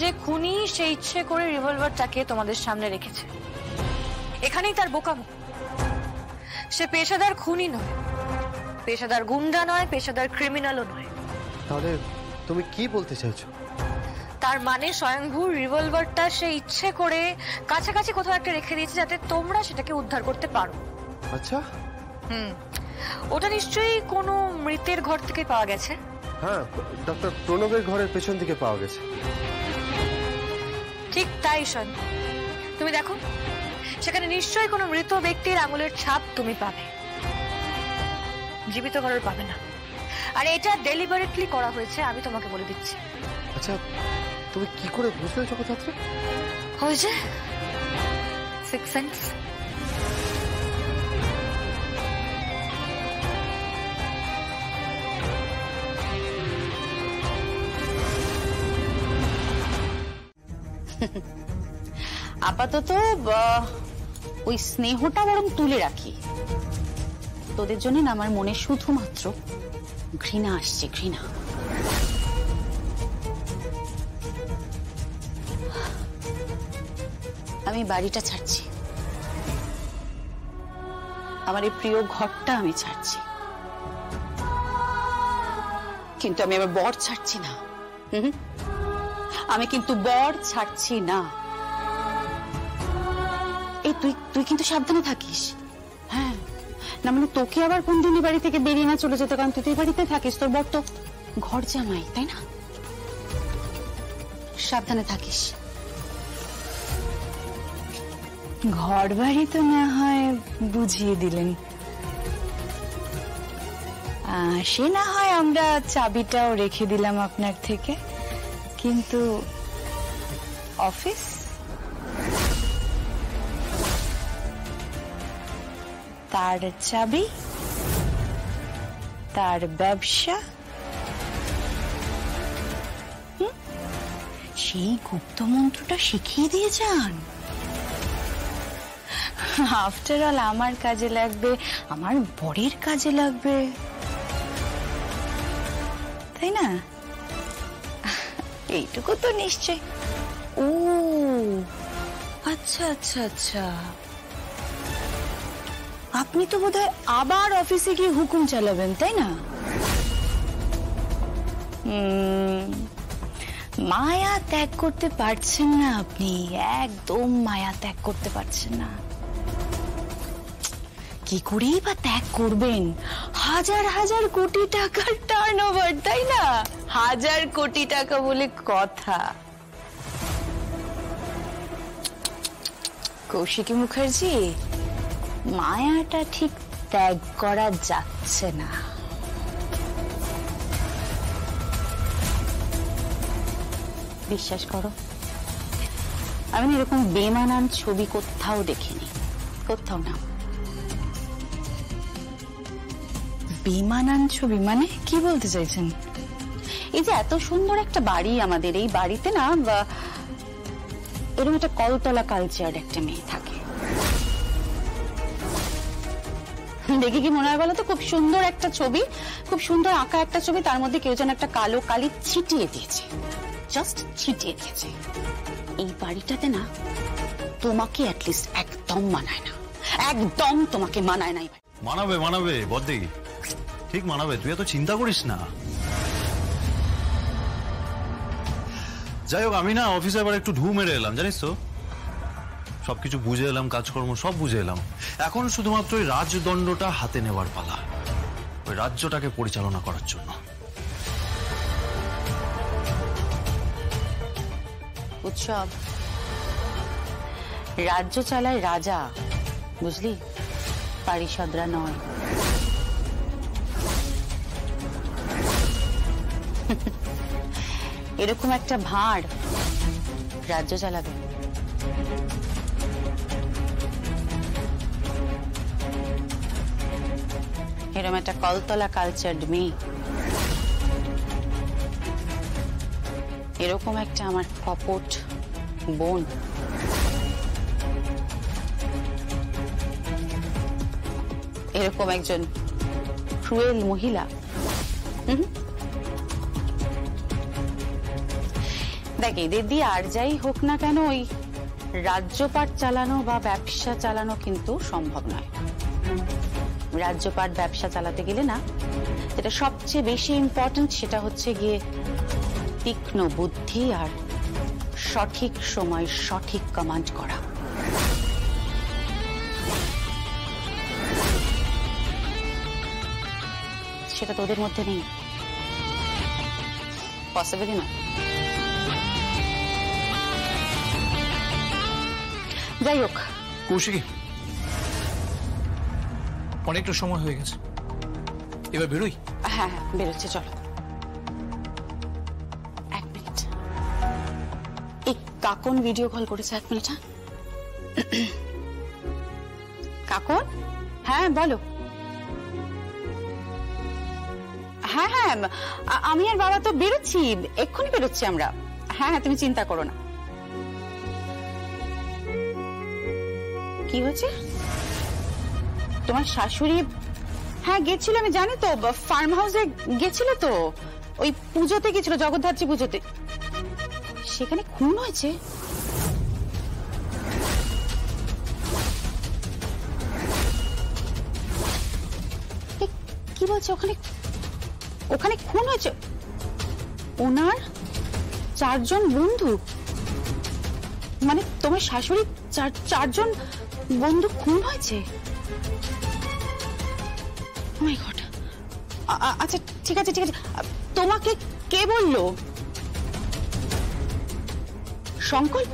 যে খুনি সে ইচ্ছে করে রিভলভারটাকে তোমাদের সামনে রেখেছে। এখানেই তার বোকামো। সে পেশাদার খুনি নয়, পেশাদার গুন্ডা নয়, পেশাদার ক্রিমিনালও নয়। তাহলে তুমি কি বলতে চাইছো? তার মানে স্বয়ংভূর রিভলভারটা সে ইচ্ছে করে কাছাকাছি কোথাও একটা রেখে দিয়েছে যাতে তোমরা সেটাকে উদ্ধার করতে পারো। আচ্ছা। ওটা নিশ্চয়ই কোনো মৃতের ঘর থেকে পাওয়া গেছে। হ্যাঁ, ডক্টর প্রণবের ঘরের পেছন থেকে পাওয়া গেছে। ঠিক তাই শোন, তুমি দেখো সেখানে নিশ্চয়ই কোনো মৃত ব্যক্তির আঙুলের ছাপ তুমি পাবে, জীবিত কারোর পাবে না। আর এটা ডেলিবারেটলি করা হয়েছে, আমি তোমাকে বলে দিচ্ছি। আচ্ছা, তুমি কি করে বুঝলে জগদ্ধাত্রী? হয়েছে সিক্স সেন্স। আপাতত ওই স্নেহটা বরং তুলে রাখি। তোদের জন্য না আমার মনে শুধুমাত্র ঘৃণা আসছে, ঘৃণা। আমি বাড়িটা ছাড়ছি, আমার এই প্রিয় ঘরটা আমি ছাড়ছি, কিন্তু আমি আমার বর ছাড়ছি না। আমি কিন্তু বর ছাড়ছি না। এই তুই কিন্তু সাবধানে থাকিস। হ্যাঁ, না মানে তোকে আবার কোন দিন বাড়ি থেকে বেরিয়ে না চলে যেতে, কারণ তুই তো বাড়িতে থাকিস, তোর বর তো ঘর জামাই, তাই না? সাবধানে থাকিস। ঘর বাড়ি তো না হয় বুঝিয়ে দিলেন, সে না হয় আমরা চাবিটাও রেখে দিলাম আপনার থেকে, কিন্তু অফিস? তার চাবি, তার ব্যবসা, সেই গুপ্ত মন্ত্রটা শিখিয়ে দিয়ে যান। আফটার অল আমার কাজে লাগবে, আমার বরের কাজে লাগবে, তাই না? এইটুকু তো নিশ্চয়। ও আচ্ছা আচ্ছা আচ্ছা, আপনি তো বোধহয় আবার অফিসে গিয়ে হুকুম চালাবেন, তাই না? মায়া ত্যাগ করতে পারছেন না আপনি, একদম মায়া ত্যাগ করতে পারছেন না। কি করেই বা ত্যাগ করবেন? হাজার হাজার কোটি টাকার টার্নওভার, তাই না? হাজার কোটি টাকা বলে কথা। কৌশিকী মুখার্জি, মায়াটা ঠিক ত্যাগ করা যাচ্ছে না। বিশ্বাস করো, আমি এরকম বেমানান ছবি কোথাও দেখিনি, কোথাও না। বেমানান ছবি মানে কি বলতে চাইছেন? এই যে এত সুন্দর একটা বাড়ি আমাদের, এই বাড়িতে না এরকম একটা কলতলা কালচার একটা মেয়ে থাকে, দেখে কি মনে হয় বলো তো? খুব সুন্দর একটা ছবি, খুব সুন্দর আঁকা একটা ছবি, তার মধ্যে কেউ যেন একটা কালো কালি ছিটিয়ে দিয়েছে, জাস্ট ছিটিয়ে দিয়েছে। এই বাড়িটাতে না তোমাকে অ্যাটলিস্ট একদম মানায় না, একদম তোমাকে মানায় নাই। মানাবে মানাবে বদ্দি, ঠিক মানাবে, তুই এত চিন্তা করিস না। যাই হোক, আমি না অফিসে আবার একটু ঢু মেরে এলাম, জানিস তো, সবকিছু বুঝে এলাম, কাজকর্ম সব বুঝে এলাম। এখন শুধুমাত্র ওই রাজদণ্ডটা হাতে নেওয়ার পালা, ওই রাজ্যটাকে পরিচালনা করার জন্য। উৎসব, রাজ্য চালায় রাজা, বুঝলি, পারিষদরা নয়। এরকম একটা ভাঁড় রাজ্য চালাবে। এরকম একটা কলতলা কালচার্ড মেয়ে, এরকম একটা আমার কপট বোন, এরকম একজন ক্রুয়েল মহিলা। দেখ এদের দিয়ে আর যাই হোক না কেন ওই রাজ্যপাট চালানো বা ব্যবসা চালানো কিন্তু সম্ভব নয়। রাজ্যপাট ব্যবসা চালাতে গেলে না, যেটা সবচেয়ে বেশি ইম্পর্টেন্ট সেটা হচ্ছে গিয়ে তীক্ষ্ণ বুদ্ধি আর সঠিক সময় সঠিক কমান্ড করা। সেটা তোদের মধ্যে নেই, পসিবলই না। যাই হোক, কৌশিকী, অনেকটা সময় হয়ে গেছে, এবার বেরোই। হ্যাঁ হ্যাঁ বেরোচ্ছে, চলো। এক মিনিট, এই কাকন ভিডিও কল করেছে, 1 মিনিট। হ্যাঁ কাকন, হ্যাঁ বলো। হ্যাঁ হ্যাঁ আমি আর বাবা তো বেরোচ্ছি, এক্ষুনি বেরোচ্ছি আমরা। হ্যাঁ হ্যাঁ তুমি চিন্তা করো না। কি হয়েছে? তোমার শাশুড়ি? হ্যাঁ গেছিল, আমি জানি তো, ফার্ম হাউসে গেছিল তো, ওই পুজোতে গেছিল, জগদ্ধাত্রী পুজোতে। সেখানে খুন হয়েছে? কি বলছে? ওখানে ওখানে খুন হয়েছে? ওনার 4 জন বন্ধু? মানে তোমার শাশুড়ি 4 জন বন্ধু খুন হয়েছে? Oh my God! আচ্ছা ঠিক আছে ঠিক আছে, তোমাকে কে বললো? সংকল্প?